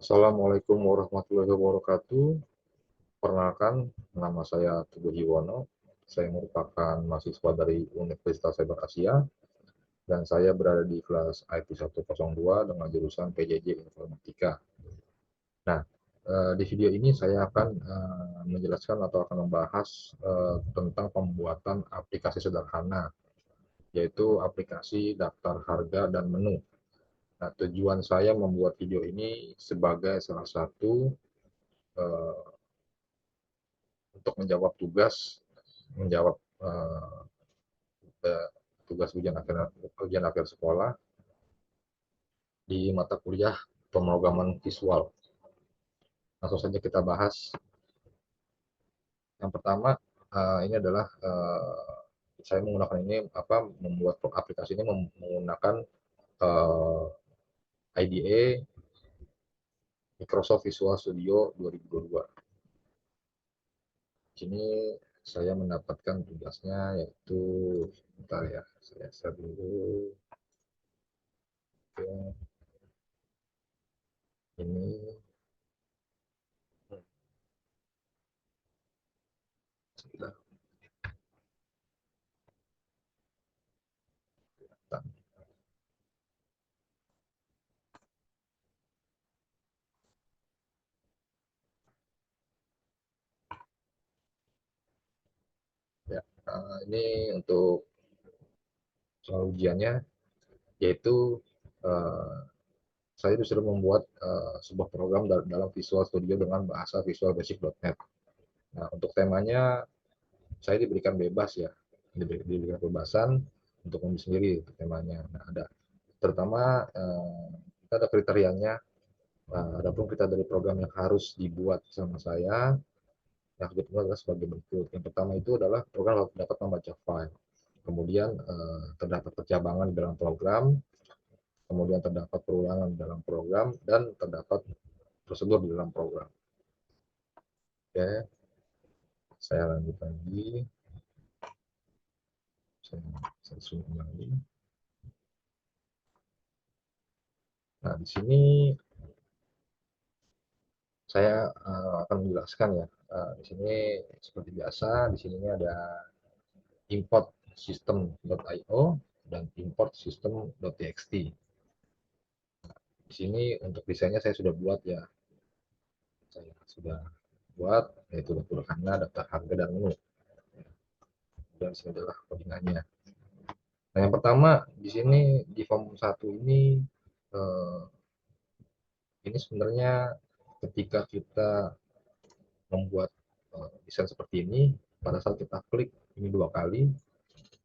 Assalamualaikum warahmatullahi wabarakatuh. Perkenalkan, nama saya Teguh Yuwono. Saya merupakan mahasiswa dari Universitas Cyber Asia dan saya berada di kelas IT 102 dengan jurusan PJJ Informatika. Nah, di video ini saya akan menjelaskan atau akan membahas tentang pembuatan aplikasi sederhana, yaitu aplikasi daftar harga dan menu. Nah, tujuan saya membuat video ini sebagai salah satu eh, untuk menjawab tugas ujian akhir sekolah di mata kuliah pemrograman visual. Langsung saja kita bahas. Yang pertama, ini adalah saya menggunakan ini membuat aplikasi ini menggunakan IDE Microsoft Visual Studio 2022. Di sini saya mendapatkan tugasnya, yaitu bentar ya, saya share dulu. Oke, ini sebentar. Ya, ini untuk soal ujiannya, yaitu uh, saya disuruh membuat sebuah program dalam Visual Studio dengan bahasa Visual Basic.net. Nah, untuk temanya saya diberikan bebas ya, diberikan kebebasan untuk memilih sendiri untuk temanya. Nah, ada terutama kita ada kriterianya, adapun kita dari program yang harus dibuat sama saya yang kedua adalah sebagai berikut. Yang pertama itu adalah program dapat membaca file, kemudian terdapat percabangan di dalam program, kemudian terdapat perulangan di dalam program, dan terdapat prosedur di dalam program. Oke, saya lanjut lagi. Saya zoom kembali. Nah, di sini saya akan menjelaskan ya. Di sini seperti biasa, di sini ada import system.io dan import system.txt. Di sini untuk desainnya saya sudah buat ya. Saya sudah buat, yaitu sederhana, daftar harga dan menu. Dan sini adalah codingannya. Nah, yang pertama di sini di form 1 eh, ini sebenarnya ketika kita membuat desain seperti ini, pada saat kita klik ini 2 kali,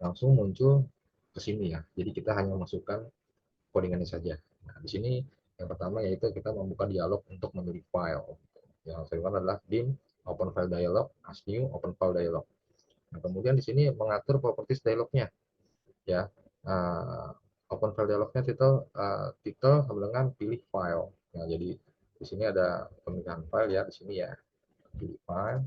langsung muncul ke sini ya. Jadi kita hanya memasukkan codingannya saja. Nah, di sini yang pertama yaitu kita membuka dialog untuk memilih file. Yang saya lakukan adalah dim open file dialog, as new open file dialog. Nah, kemudian di sini mengatur properties dialognya ya. Uh, Open file dialognya titel sama dengan pilih file. Nah, jadi di sini ada pemilihan file ya, di sini ya pilih file.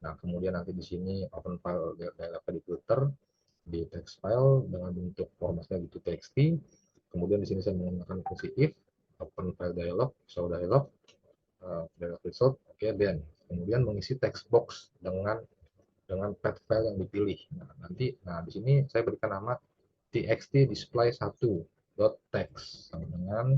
Nah, kemudian nanti di sini open file dialognya difilter di text file dengan bentuk formatnya gitu txt. Kemudian di sini saya menggunakan fungsi if open file dialog, show dialog, dialog result, oke, then kemudian mengisi text box dengan path file yang dipilih. Nah, di sini saya berikan nama txt display 1.text sama dengan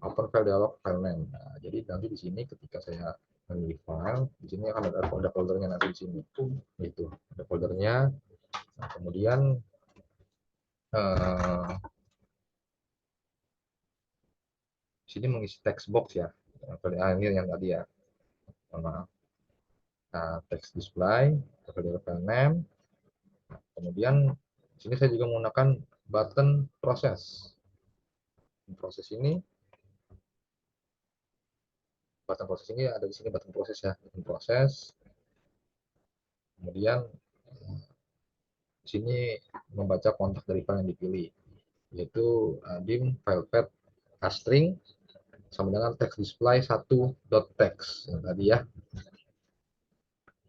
open file dialog file name. Nah, jadi nanti di sini ketika saya memilih file, di sini akan ada foldernya nanti di sini. Itu ada foldernya. Nah, kemudian eh, di sini mengisi text box ya. Ini yang tadi ya. Maaf. Nah, text display, file name. Nah, kemudian di sini saya juga menggunakan button proses. Proses ini button proses ini ada di sini button proses ya, button proses. Kemudian di sini membaca kontak dari file yang dipilih, yaitu dim file path string sama dengan text display 1.text yang tadi ya.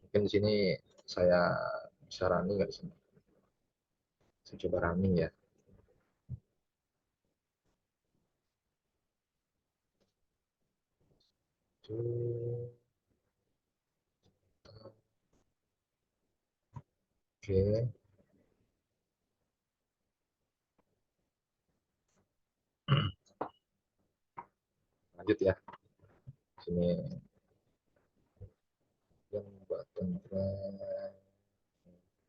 Mungkin di sini saya bisa running nggak di sini? Saya coba running ya. Oke, Oke, lanjut ya. Sini yang button press.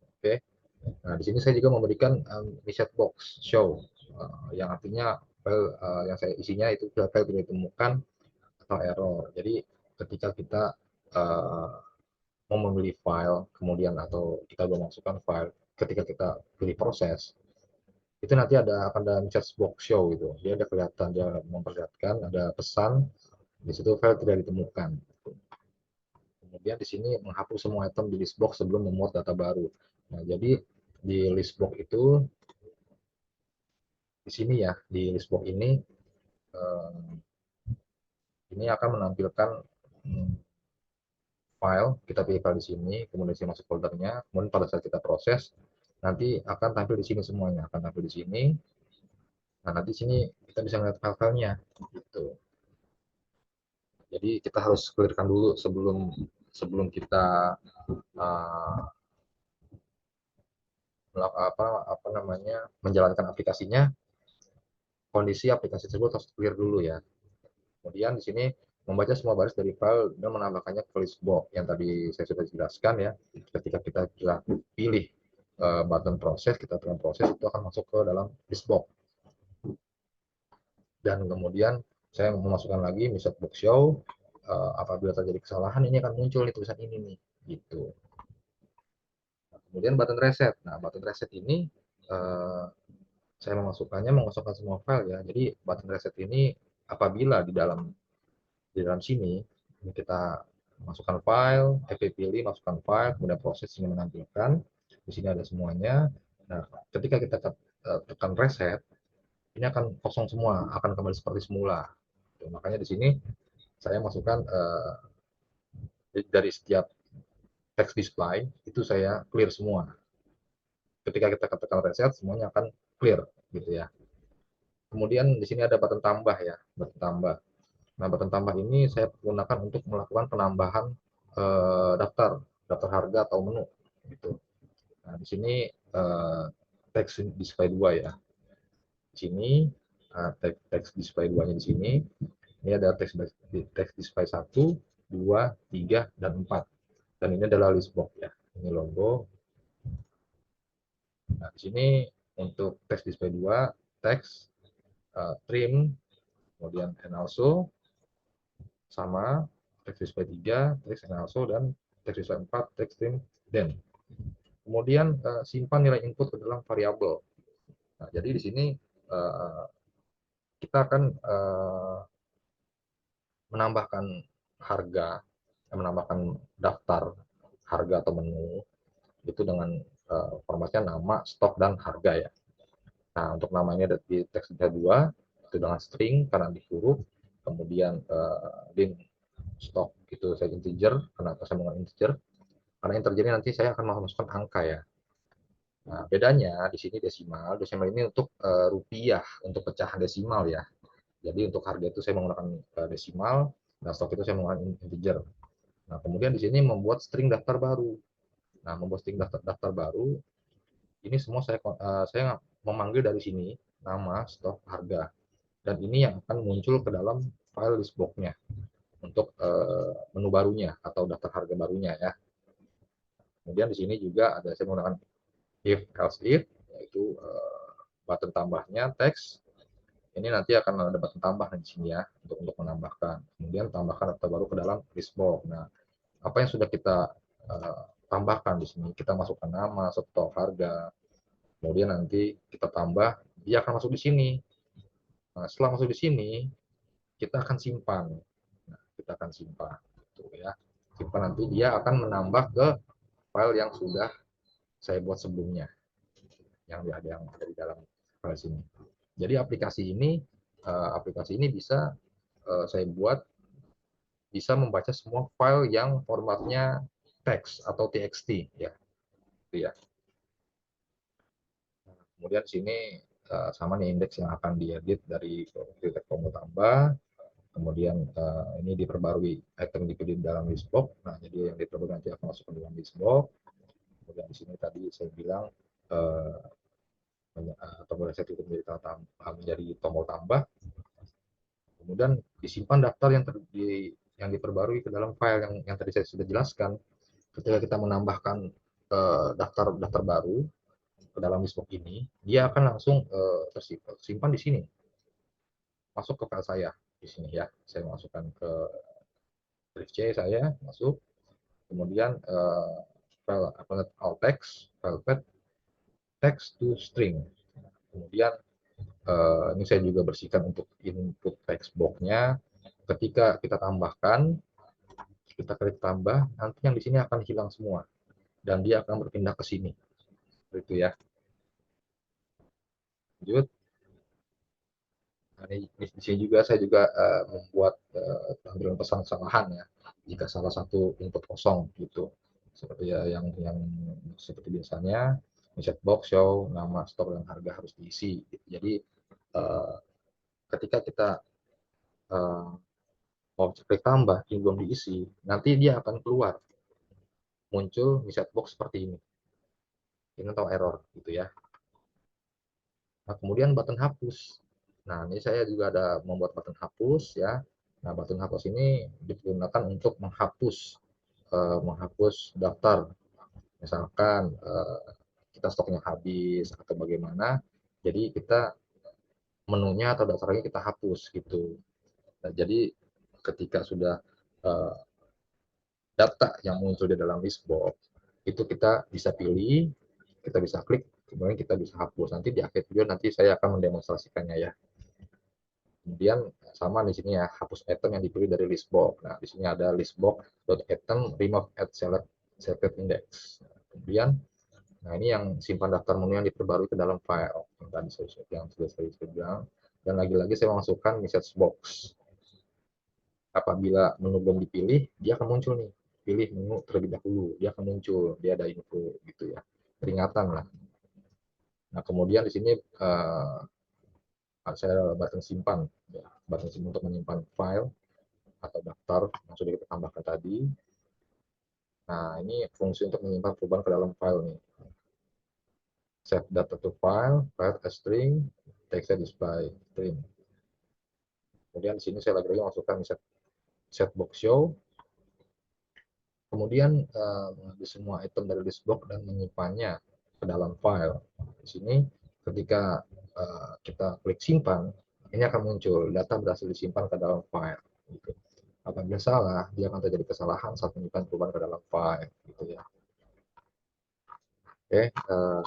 Oke. Nah, di sini saya juga memberikan reset box show, yang artinya file yang saya isinya itu file tidak ditemukan atau error. Jadi ketika kita uh, mau memilih file, kemudian atau kita belum masukkan file, ketika kita pilih proses, itu nanti akan ada message box show gitu. Dia ada kelihatan, dia memperlihatkan ada pesan di situ file tidak ditemukan. Kemudian di sini menghapus semua item di list box sebelum memuat data baru. Nah, jadi di list box itu di sini ya, di list box eh, ini akan menampilkan hmm, file, kita pilih file di sini, kemudian saya masuk foldernya, kemudian pada saat kita proses, nanti akan tampil di sini semuanya, akan tampil di sini. Nah, nanti di sini kita bisa melihat file-filenya gitu. Jadi kita harus clearkan dulu sebelum sebelum kita uh, apa namanya menjalankan aplikasinya, kondisi aplikasi tersebut harus clear dulu ya. Kemudian di sini membaca semua baris dari file dan menambahkannya ke list box yang tadi saya sudah jelaskan ya. Ketika kita pilih button proses, kita tekan proses itu akan masuk ke dalam list box. Dan kemudian saya memasukkan lagi misal box show, apabila terjadi kesalahan ini akan muncul di tulisan ini nih gitu. Nah, kemudian button reset. Nah, button reset ini saya memasukkannya mengosongkan semua file ya. Jadi button reset ini apabila di dalam sini ini kita masukkan file, pilih, masukkan file, kemudian proses ini menampilkan. Di sini ada semuanya. Nah, ketika kita tekan reset, ini akan kosong semua, akan kembali seperti semula. Makanya di sini saya masukkan dari setiap text display itu saya clear semua. Ketika kita tekan reset, semuanya akan clear gitu ya. Kemudian di sini ada button tambah ya, button tambah. Nah, button tambah ini saya gunakan untuk melakukan penambahan daftar, daftar harga atau menu gitu. Nah, di sini teks display 2 ya. Di sini teks display 2-nya di sini. Ini ada teks display 1, 2, 3, dan 4. Dan ini adalah list box ya. Ini logo. Nah, di sini untuk teks display 2, teks, trim, kemudian and also sama, teks display 3, teks and also, dan teks display 4, teks trim, then. Kemudian simpan nilai input ke dalam variabel. Nah, jadi di sini uh, kita akan menambahkan harga, menambahkan daftar harga atau menu itu dengan formatnya nama, stok, dan harga ya. Nah, untuk namanya ada di teks 2 itu dengan string karena di huruf, kemudian link stok itu saya integer. Kenapa saya menggunakan integer? Karena integer nanti saya akan memasukkan angka ya. Nah, bedanya di sini desimal. Desimal ini untuk rupiah, untuk pecahan desimal ya. Jadi untuk harga itu saya menggunakan desimal, dan stok itu saya menggunakan integer. Nah, kemudian di sini membuat string daftar baru. Nah, membuat string daftar baru, ini semua saya memanggil dari sini nama, stok, harga. Dan ini yang akan muncul ke dalam file list box-nya untuk menu barunya atau daftar harga barunya ya. Kemudian di sini juga ada saya menggunakan if else if, yaitu button tambahnya teks. Ini nanti akan ada button tambah di sini ya untuk menambahkan. Kemudian tambahkan daftar baru ke dalam list box. Nah, apa yang sudah kita tambahkan di sini, kita masukkan nama, stok, harga, kemudian nanti kita tambah, dia akan masuk di sini. Nah, setelah masuk di sini, kita akan simpan. Nah, kita akan simpan, gitu ya. Simpan nanti dia akan menambah ke file yang sudah saya buat sebelumnya, yang ada di dalam file sini. Jadi aplikasi ini bisa saya buat bisa membaca semua file yang formatnya teks atau txt ya. Gitu ya. Kemudian sini sama nih indeks yang akan diedit dari teks combo tambah. Kemudian ini diperbarui item dipilih dalam list box. Nah, jadi yang diperbarui nanti akan masuk ke dalam list box. Kemudian di sini tadi saya bilang uh, tombol reset itu menjadi tombol tambah. Kemudian disimpan daftar yang diperbarui ke dalam file yang tadi saya sudah jelaskan. Ketika kita menambahkan daftar baru ke dalam listbox ini, dia akan langsung tersimpan di sini, masuk ke file saya di sini ya. Saya masukkan ke drive C saya, masuk, kemudian file alt text, file path, text to string. Kemudian ini saya juga bersihkan untuk input text box-nya. Ketika kita tambahkan, kita klik tambah, nanti yang di sini akan hilang semua dan dia akan berpindah ke sini. Itu ya. Lanjut. Nah, di sini juga saya juga membuat tampilan pesan kesalahan ya. Jika salah satu input kosong gitu. Seperti ya yang seperti biasanya, set box show nama stok dan harga harus diisi. Gitu. Jadi uh, ketika kita uh, mau klik tambah, ini belum diisi, nanti dia akan keluar muncul di set box seperti ini. Ini tahu error gitu ya. Nah, kemudian button hapus. Nah, ini saya juga ada membuat button hapus ya. Nah, button hapus ini digunakan untuk menghapus daftar. Misalkan kita stoknya habis atau bagaimana, jadi kita menunya atau daftarnya kita hapus gitu. Nah, jadi ketika sudah uh, data yang muncul di dalam list box itu kita bisa pilih, kita bisa klik, kemudian kita bisa hapus. Nanti di akhir video nanti saya akan mendemonstrasikannya ya. Kemudian sama di sini ya, hapus item yang dipilih dari list box. Nah, di sini ada list box.item remove at select selected index. Kemudian, nah ini yang simpan daftar menu yang diperbarui ke dalam file yang tadi yang sudah saya bilang. Dan lagi-lagi saya masukkan message box. Apabila menu belum dipilih, dia akan muncul nih. Pilih menu terlebih dahulu, dia akan muncul, dia ada info gitu ya. Peringatan lah. Nah, kemudian di sini saya button simpan, ya, button simpan untuk menyimpan file atau daftar yang sudah kita tambahkan tadi. Nah, ini fungsi untuk menyimpan perubahan ke dalam file nih. Save data to file, file as string, text display string. Kemudian di sini saya lagi-lagi masukkan set box show. Kemudian di semua item dari list box dan menyimpannya ke dalam file. Di sini ketika kita klik simpan, ini akan muncul data berhasil disimpan ke dalam file. Gitu. Apabila salah, dia akan terjadi kesalahan saat menyimpan perubahan ke dalam file. Gitu ya. Oke,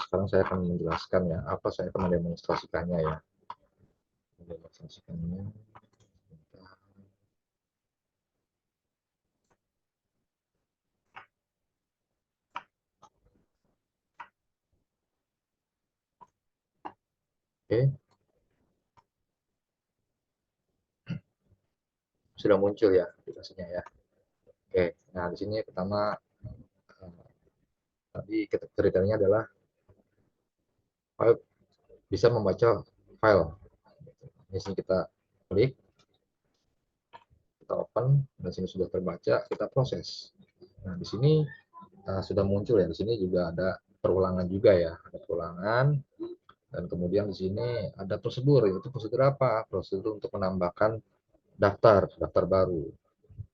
sekarang saya akan menjelaskan ya, saya akan mendemonstrasikannya ya. Mendemonstrasikannya. Oke, sudah muncul ya aplikasinya ya. Oke, nah di sini pertama tadi kriterianya adalah file bisa membaca file. Di sini kita klik, kita open, dan sini sudah terbaca, kita proses. Nah, di sini sudah muncul ya. Di sini juga ada perulangan juga ya, ada perulangan. Dan kemudian di sini ada prosedur, yaitu prosedur apa? Prosedur untuk menambahkan daftar baru.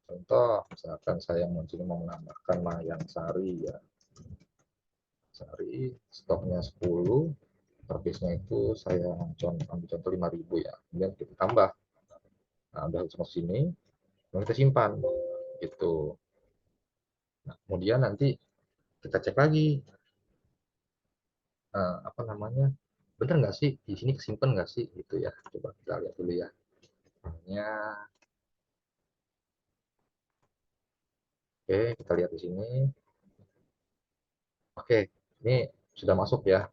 Contoh, misalkan saya mau menambahkan Mayang Sari ya. Sari, stoknya 10, servisnya itu saya ambil contoh 5.000 ya. Kemudian kita tambah. Nah, udah semua sini, kemudian kita simpan gitu. Nah, kemudian nanti kita cek lagi apa namanya, bener nggak sih di sini kesimpan nggak sih gitu ya. Coba kita lihat dulu ya. Hanya oke, kita lihat di sini. Oke, ini sudah masuk ya,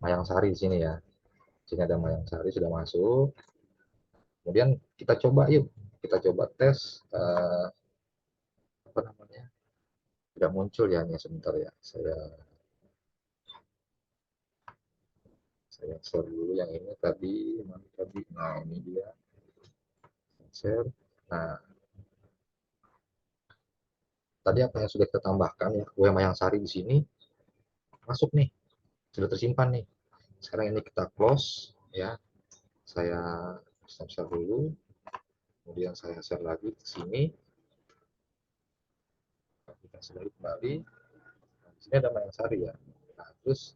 Mayang Sari di sini ya. Di sini ada Mayang Sari sudah masuk. Kemudian kita coba yuk, kita coba tes apa namanya. Tidak muncul ya, hanya sebentar ya. Saya share dulu yang ini tadi, mana tadi. Nah, ini dia. Share. Nah, tadi apa yang sudah kita tambahkan ya, kue mayang sari di sini masuk nih, sudah tersimpan nih. Sekarang ini kita close ya. Saya stop share dulu, kemudian saya share lagi ke sini, aplikasi lagi kembali. Nah, di sini ada mayang sari ya. Nah, terus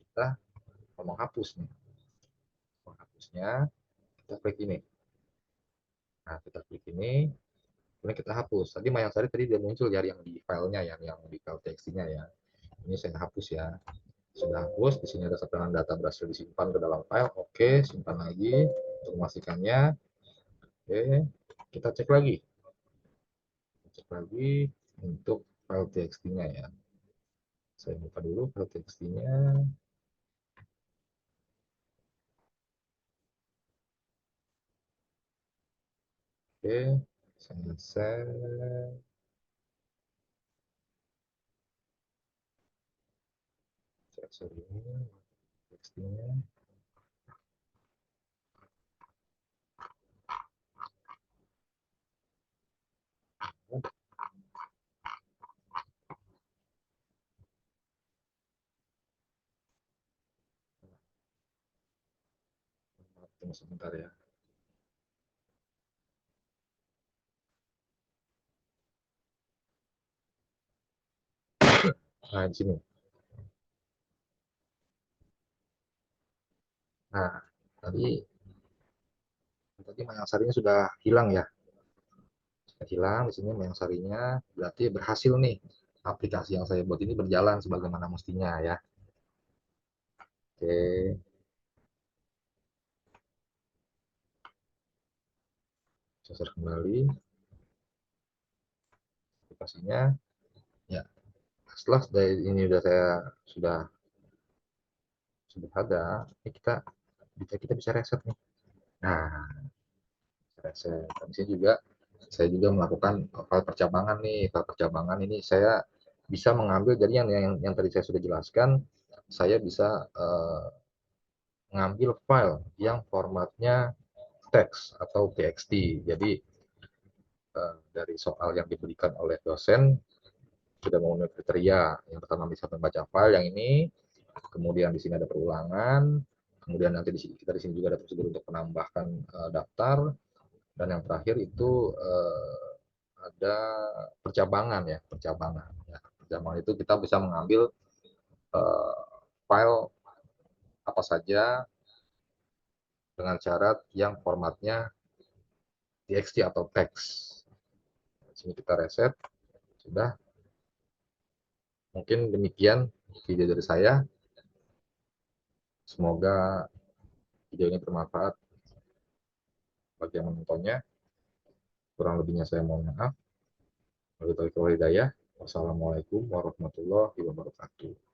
kita mau menghapus nih. Menghapusnya kita klik ini. Nah, kita klik ini, kemudian kita hapus. Tadi mayang sari tadi dia muncul ya yang di filenya ya, yang di file txt-nya ya. Ini saya hapus ya. Sudah hapus, di sini ada setelan data berhasil disimpan ke dalam file. Oke, simpan lagi untuk memastikannya. Oke, kita cek lagi. Cek lagi untuk file txt-nya ya. Saya buka dulu file txt-nya. Oke, saya share. Saya share ini txt-nya. Tunggu sebentar ya. Nah, di sini. Nah, tadi tadi mayang sarinya sudah hilang ya. Sudah hilang di sini mayang sarinya, berarti berhasil nih. Aplikasi yang saya buat ini berjalan sebagaimana mestinya ya. Oke, saya share kembali aplikasinya. Ya, setelah dari ini sudah ada, ini kita bisa reset nih. Nah, reset. Dan di sini juga saya juga melakukan file percabangan nih. File percabangan ini saya bisa mengambil, jadi yang tadi saya sudah jelaskan, saya bisa mengambil file yang formatnya teks atau txt. Jadi dari soal yang diberikan oleh dosen sudah memenuhi kriteria. Yang pertama bisa membaca file yang ini, kemudian di sini ada perulangan, kemudian nanti kita di sini juga ada prosedur untuk menambahkan daftar, dan yang terakhir itu ada percabangan ya, percabangan. Ya, percabangan itu kita bisa mengambil uh, file apa saja dengan syarat yang formatnya txt atau teks. Di sini kita reset, sudah. Mungkin demikian video dari saya. Semoga video ini bermanfaat bagi yang menontonnya. Kurang lebihnya saya mohon maaf. Wassalamualaikum warahmatullahi wabarakatuh.